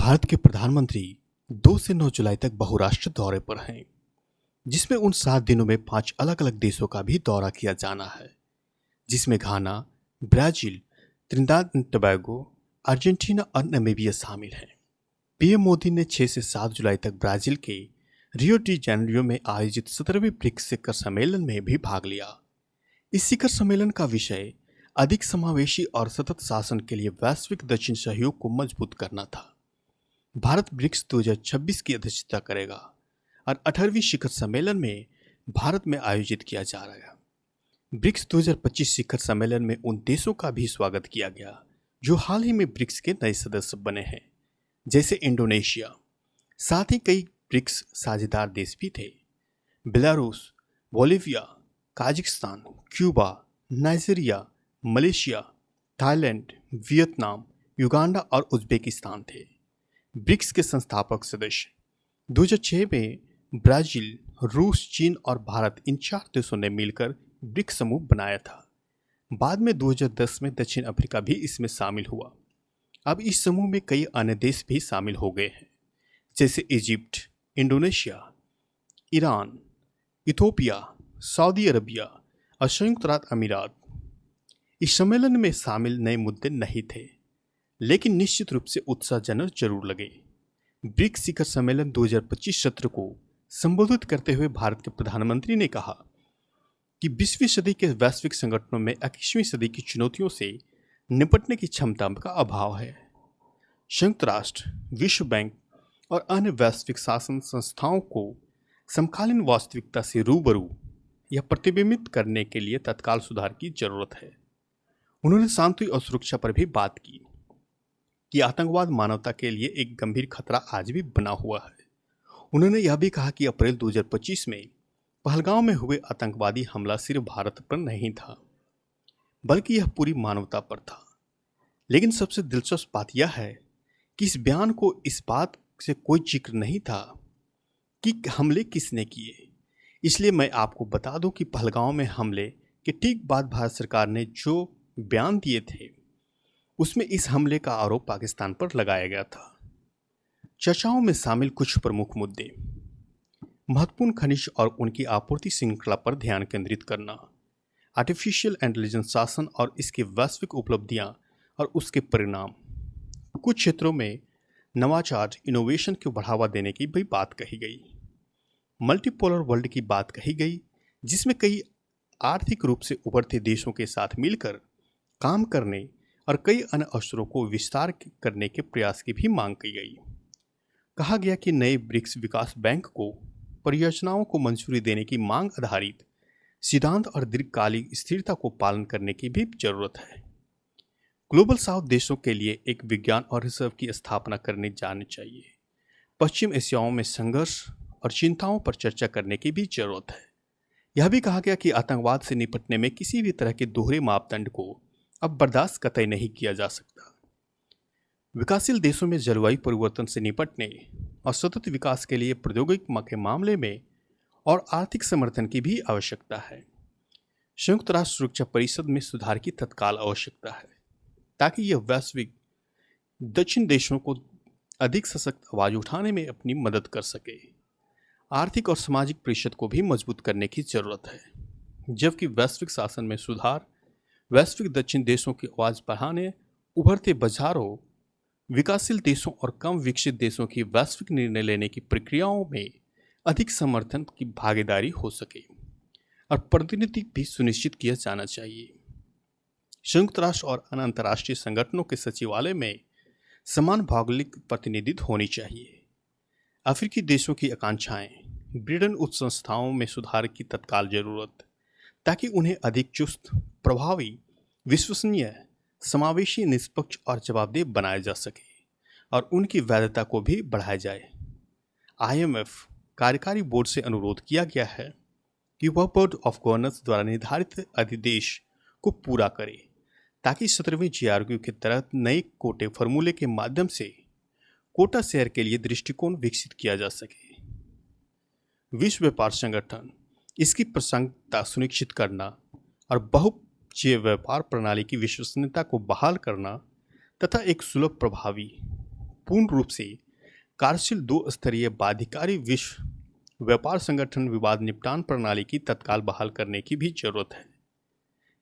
भारत के प्रधानमंत्री 2 से 9 जुलाई तक बहुराष्ट्रीय दौरे पर हैं, जिसमें उन 7 दिनों में 5 अलग-अलग देशों का भी दौरा किया जाना है, जिसमें Ghana, Brazil, Trinidad and Tobago, Argentina और नामीबिया शामिल हैं। पीएम मोदी ने 6 से 7 जुलाई तक ब्राजील के रियो डी जेनेरियो में आयोजित 17वें ब्रिक्स शिखर सम्मेलन में भी भाग लिया। इस शिखर सम्मेलन का विषय अधिक समावेशी और सतत शासन के लिए वैश्विक दक्षिण सहयोग को मजबूत करना था। भारत ब्रिक्स 2026 की अध्यक्षता करेगा और 18वीं शिखर सम्मेलन में भारत में आयोजित किया जा रहा है। ब्रिक्स 2025 शिखर सम्मेलन में उन देशों का भी स्वागत किया गया जो हाल ही में ब्रिक्स के नए सदस्य बने हैं, जैसे इंडोनेशिया। साथ ही कई ब्रिक्स साझेदार देश भी थे: Belarus, Bolivia, Kazakhstan, Cuba, Nigeria, Malaysia, Thailand, Vietnam, Uganda और उज्बेकिस्तान थे। ब्रिक्स के संस्थापक सदस्य 2006 में ब्राजील, रूस, चीन और भारत, इन 4 देशों ने मिलकर ब्रिक्स समूह बनाया था। बाद में 2010 में दक्षिण अफ्रीका भी इसमें शामिल हुआ। अब इस समूह में कई अन्य देश भी शामिल हो गए हैं, जैसे Egypt, Indonesia, Iran, Ethiopia, Saudi Arabia और संयुक्त अरब अमीरात। इस सम्मेलन में शामिल नए मुद्दे नहीं थे, लेकिन निश्चित रूप से उत्साहजनक जरूर लगे। ब्रिक्स शिखर सम्मेलन 2025 सत्र को संबोधित करते हुए भारत के प्रधानमंत्री ने कहा कि 20वीं सदी के वैश्विक संगठनों में 21वीं सदी की चुनौतियों से निपटने की क्षमता का अभाव है। संयुक्त राष्ट्र, विश्व बैंक और अन्य वैश्विक शासन संस्थाओं को समकालीन वास्तविकता से रूबरू या प्रतिबिंबित करने के लिए तत्काल सुधार की जरूरत है। उन्होंने शांति और सुरक्षा पर भी बात की कि आतंकवाद मानवता के लिए एक गंभीर खतरा आज भी बना हुआ है। उन्होंने यह भी कहा कि अप्रैल 2025 में पहलगांव में हुए आतंकवादी हमला सिर्फ भारत पर नहीं था, बल्कि यह पूरी मानवता पर था। लेकिन सबसे दिलचस्प बात यह है कि इस बयान को इस बात से कोई जिक्र नहीं था कि हमले किसने किए। इसलिए मैं आपको बता दूं कि पहलगांव में हमले के ठीक बाद भारत सरकार ने जो बयान दिए थे, उसमें इस हमले का आरोप पाकिस्तान पर लगाया गया था। चर्चाओं में शामिल कुछ प्रमुख मुद्दे: महत्वपूर्ण खनिज और उनकी आपूर्ति श्रृंखला पर ध्यान केंद्रित करना, आर्टिफिशियल इंटेलिजेंस शासन और इसकी वैश्विक उपलब्धियां और उसके परिणाम, कुछ क्षेत्रों में नवाचार इनोवेशन को बढ़ावा देने की भी बात कही गई, मल्टीपोलर वर्ल्ड की बात कही गई, जिसमें कई आर्थिक रूप से उभरते देशों के साथ मिलकर काम करने और कई अन्य अवसरों को विस्तार करने के प्रयास की भी मांग की गई। कहा गया कि नए ब्रिक्स विकास बैंक को परियोजनाओं को मंजूरी देने की मांग आधारित सिद्धांत और दीर्घकालिक स्थिरता को पालन करने की भी जरूरत है। ग्लोबल साउथ देशों के लिए एक विज्ञान और रिजर्व की स्थापना करने जानी चाहिए। पश्चिम एशियाओं में संघर्ष और चिंताओं पर चर्चा करने की भी जरूरत है। यह भी कहा गया कि आतंकवाद से निपटने में किसी भी तरह के दोहरे मापदंड को अब बर्दाश्त कतई नहीं किया जा सकता। विकासशील देशों में जलवायु परिवर्तन से निपटने और सतत विकास के लिए प्रौद्योगिकी के मामले में और आर्थिक समर्थन की भी आवश्यकता है। संयुक्त राष्ट्र सुरक्षा परिषद में सुधार की तत्काल आवश्यकता है, ताकि यह वैश्विक दक्षिण देशों को अधिक सशक्त आवाज उठाने में अपनी मदद कर सके। आर्थिक और सामाजिक परिषद को भी मजबूत करने की जरूरत है, जबकि वैश्विक शासन में सुधार वैश्विक दक्षिण देशों की आवाज बढ़ाने, उभरते बाजारों, विकासशील देशों और कम विकसित देशों की वैश्विक निर्णय लेने की प्रक्रियाओं में अधिक समर्थन की भागीदारी हो सके और प्रतिनिधि भी सुनिश्चित किया जाना चाहिए। संयुक्त राष्ट्र और अन्य अंतर्राष्ट्रीय संगठनों के सचिवालय में समान भौगोलिक प्रतिनिधित्व होनी चाहिए। अफ्रीकी देशों की आकांक्षाएं, ब्रिटेन उच्च संस्थाओं में सुधार की तत्काल जरूरत, ताकि उन्हें अधिक चुस्त, प्रभावी, विश्वसनीय, समावेशी, निष्पक्ष और जवाबदेह बनाया जा सके और उनकी वैधता को भी बढ़ाया जाए। IMF कार्यकारी बोर्ड से अनुरोध किया गया है कि वह बोर्ड ऑफ गवर्नर्स द्वारा निर्धारित अधिदेश को पूरा करे, ताकि 17वें GRU के तहत नए कोटे फॉर्मूले के माध्यम से कोटा शेयर के लिए दृष्टिकोण विकसित किया जा सके। विश्व व्यापार संगठन इसकी प्रासंगिकता सुनिश्चित करना और बहुपक्षीय व्यापार प्रणाली की विश्वसनीयता को बहाल करना तथा एक सुलभ, प्रभावी, पूर्ण रूप से कार्यशील 2 स्तरीय बाध्यकारी विश्व व्यापार संगठन विवाद निपटान प्रणाली की तत्काल बहाल करने की भी जरूरत है।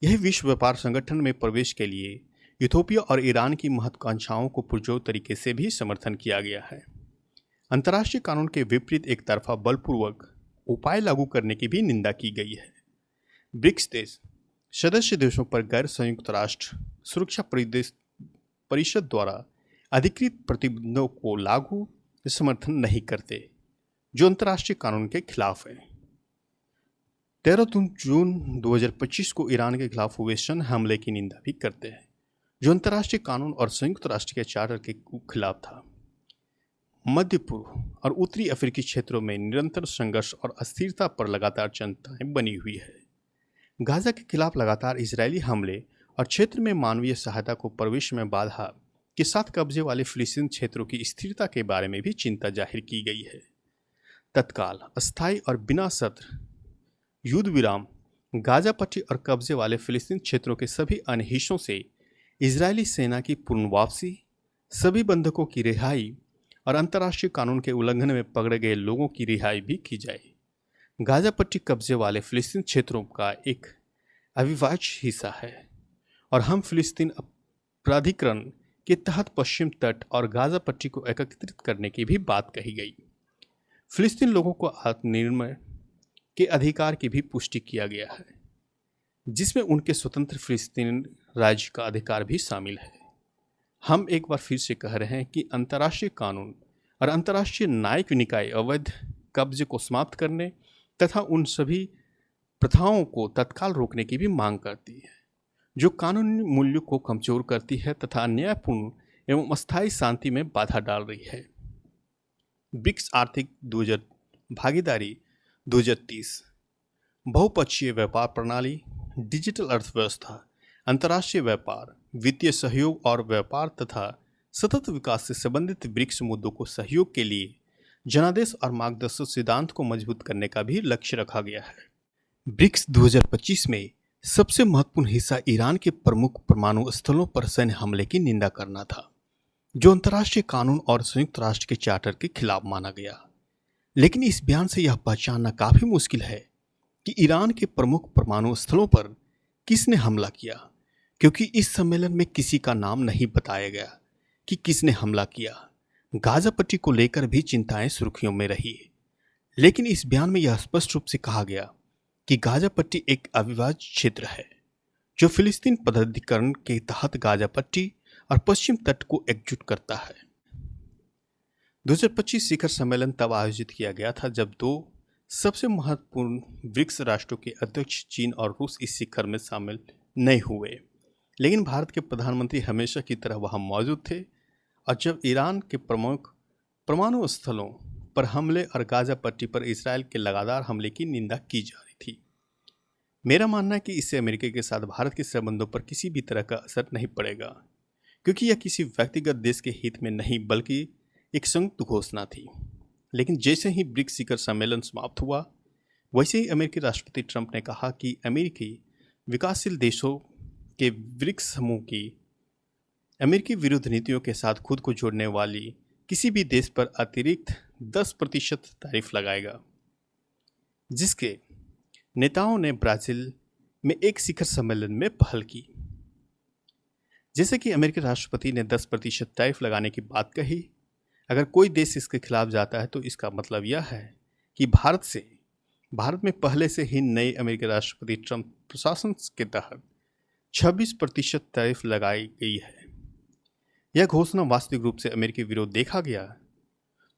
यह विश्व व्यापार संगठन में प्रवेश के लिए इथोपिया और ईरान की महत्वाकांक्षाओं को पुरजोर तरीके से भी समर्थन किया गया है। अंतर्राष्ट्रीय कानून के विपरीत एक तरफा बलपूर्वक उपाय लागू करने की भी निंदा की गई है। ब्रिक्स देश सदस्य देशों पर गैर संयुक्त राष्ट्र सुरक्षा परिषद द्वारा अधिकृत प्रतिबंधों को लागू समर्थन नहीं करते, जो अंतर्राष्ट्रीय कानून के खिलाफ है। 13 जून 2025 को ईरान के खिलाफ हुए सैन्य हमले की निंदा भी करते हैं, जो अंतर्राष्ट्रीय कानून और संयुक्त राष्ट्र के चार्टर के खिलाफ था। मध्य पूर्व और उत्तरी अफ्रीकी क्षेत्रों में निरंतर संघर्ष और अस्थिरता पर लगातार चिंताएं बनी हुई है। गाजा के खिलाफ लगातार इजरायली हमले और क्षेत्र में मानवीय सहायता को प्रवेश में बाधा के साथ कब्जे वाले फिलिस्तीन क्षेत्रों की स्थिरता के बारे में भी चिंता जाहिर की गई है। तत्काल, अस्थायी और बिना सत्र युद्ध विराम, गाजा पट्टी और कब्जे वाले फिलिस्तीन क्षेत्रों के सभी अन्य हिस्सों से इजरायली सेना की पूर्ण वापसी, सभी बंधकों की रिहाई और अंतर्राष्ट्रीय कानून के उल्लंघन में पकड़े गए लोगों की रिहाई भी की जाए। गाजा पट्टी कब्जे वाले फिलिस्तीन क्षेत्रों का एक अविभाज्य हिस्सा है और हम फिलिस्तीन प्राधिकरण के तहत पश्चिम तट और गाजा पट्टी को एकीकृत करने की भी बात कही गई। फिलिस्तीन लोगों को आत्मनिर्भर के अधिकार की भी पुष्टि किया गया है, जिसमें उनके स्वतंत्र फिलिस्तीन राज्य का अधिकार भी शामिल है। हम एक बार फिर से कह रहे हैं कि अंतर्राष्ट्रीय कानून और अंतर्राष्ट्रीय न्यायिक निकाय अवैध कब्जे को समाप्त करने तथा उन सभी प्रथाओं को तत्काल रोकने की भी मांग करती है, जो कानूनी मूल्यों को कमजोर करती है तथा न्यायपूर्ण एवं अस्थायी शांति में बाधा डाल रही है। ब्रिक्स आर्थिक भागीदारी 2030, बहुपक्षीय व्यापार प्रणाली, डिजिटल अर्थव्यवस्था, अंतर्राष्ट्रीय व्यापार, वित्तीय सहयोग और व्यापार तथा सतत विकास से संबंधित ब्रिक्स मुद्दों को सहयोग के लिए जनादेश और मार्गदर्शक सिद्धांत को मजबूत करने का भी लक्ष्य रखा गया है। ब्रिक्स 2025 में सबसे महत्वपूर्ण हिस्सा ईरान के प्रमुख परमाणु स्थलों पर सैन्य हमले की निंदा करना था, जो अंतर्राष्ट्रीय कानून और संयुक्त राष्ट्र के चार्टर के खिलाफ माना गया। लेकिन इस बयान से यह पहचानना काफी मुश्किल है कि ईरान के प्रमुख परमाणु स्थलों पर किसने हमला किया, क्योंकि इस सम्मेलन में किसी का नाम नहीं बताया गया कि किसने हमला किया। गाजा पट्टी को लेकर भी चिंताएं सुर्खियों में रही, लेकिन इस बयान में यह स्पष्ट रूप से कहा गया कि गाजा पट्टी एक अविभाज्य क्षेत्र है, जो फिलिस्तीन प्राधिकरण के तहत गाजा पट्टी और पश्चिम तट को एकजुट करता है। 2025 शिखर सम्मेलन तब आयोजित किया गया था जब दो सबसे महत्वपूर्ण ब्रिक्स राष्ट्रों के अध्यक्ष चीन और रूस इस शिखर में शामिल नहीं हुए, लेकिन भारत के प्रधानमंत्री हमेशा की तरह वहां मौजूद थे। और जब ईरान के प्रमुख परमाणु स्थलों पर हमले और गाजा पट्टी पर इसराइल के लगातार हमले की निंदा की जा रही थी, मेरा मानना है कि इससे अमेरिका के साथ भारत के संबंधों पर किसी भी तरह का असर नहीं पड़ेगा, क्योंकि यह किसी व्यक्तिगत देश के हित में नहीं बल्कि एक संयुक्त घोषणा थी। लेकिन जैसे ही ब्रिक्स शिखर सम्मेलन समाप्त हुआ, वैसे ही अमेरिकी राष्ट्रपति ट्रंप ने कहा कि अमेरिकी विकासशील देशों के ब्रिक्स समूह की अमेरिकी विरुद्ध नीतियों के साथ खुद को जोड़ने वाली किसी भी देश पर अतिरिक्त 10% टैरिफ लगाएगा, जिसके नेताओं ने ब्राजील में एक शिखर सम्मेलन में पहल की। जैसे कि अमेरिकी राष्ट्रपति ने 10% टैरिफ लगाने की बात कही, अगर कोई देश इसके खिलाफ जाता है तो इसका मतलब यह है कि भारत में पहले से ही नए अमेरिकी राष्ट्रपति ट्रंप प्रशासन के तहत 26% टैरिफ लगाई गई है। यह घोषणा वास्तविक रूप से अमेरिकी विरोध देखा गया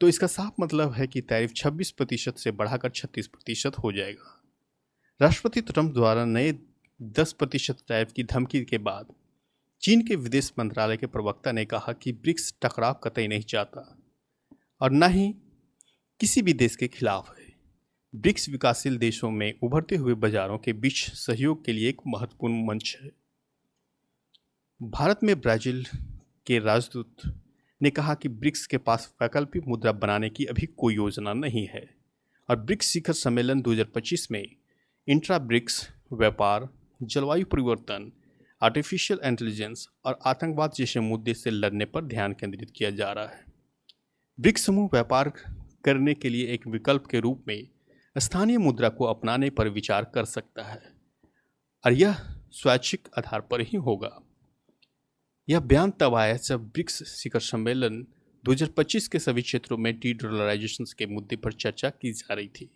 तो इसका साफ मतलब है कि टैरिफ 26% से बढ़ाकर 36% हो जाएगा। राष्ट्रपति ट्रंप द्वारा नए 10% टैरिफ की धमकी के बाद चीन के विदेश मंत्रालय के प्रवक्ता ने कहा कि ब्रिक्स टकराव कतई नहीं चाहता और न ही किसी भी देश के खिलाफ है। ब्रिक्स विकासशील देशों में उभरते हुए बाजारों के बीच सहयोग के लिए एक महत्वपूर्ण मंच है। भारत में ब्राजील के राजदूत ने कहा कि ब्रिक्स के पास वैकल्पिक मुद्रा बनाने की अभी कोई योजना नहीं है और ब्रिक्स शिखर सम्मेलन 2025 में इंट्रा ब्रिक्स व्यापार, जलवायु परिवर्तन, आर्टिफिशियल इंटेलिजेंस और आतंकवाद जैसे मुद्दे से लड़ने पर ध्यान केंद्रित किया जा रहा है। ब्रिक्स समूह व्यापार करने के लिए एक विकल्प के रूप में स्थानीय मुद्रा को अपनाने पर विचार कर सकता है और यह स्वैच्छिक आधार पर ही होगा। यह बयान तब आया जब ब्रिक्स शिखर सम्मेलन 2025 के सभी क्षेत्रों में डी-डॉलराइजेशन के मुद्दे पर चर्चा की जा रही थी।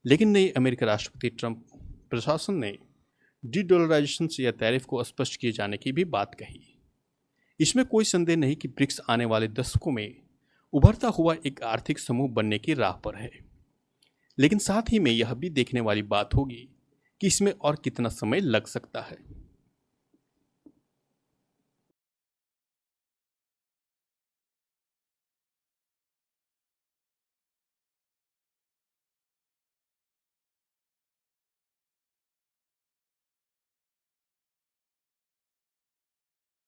लेकिन नए अमेरिकी राष्ट्रपति ट्रंप प्रशासन ने डी-डॉलराइजेशन या टैरिफ को स्पष्ट किए जाने की भी बात कही। इसमें कोई संदेह नहीं कि ब्रिक्स आने वाले दशकों में उभरता हुआ एक आर्थिक समूह बनने की राह पर है। लेकिन साथ ही में यह भी देखने वाली बात होगी कि इसमें और कितना समय लग सकता है।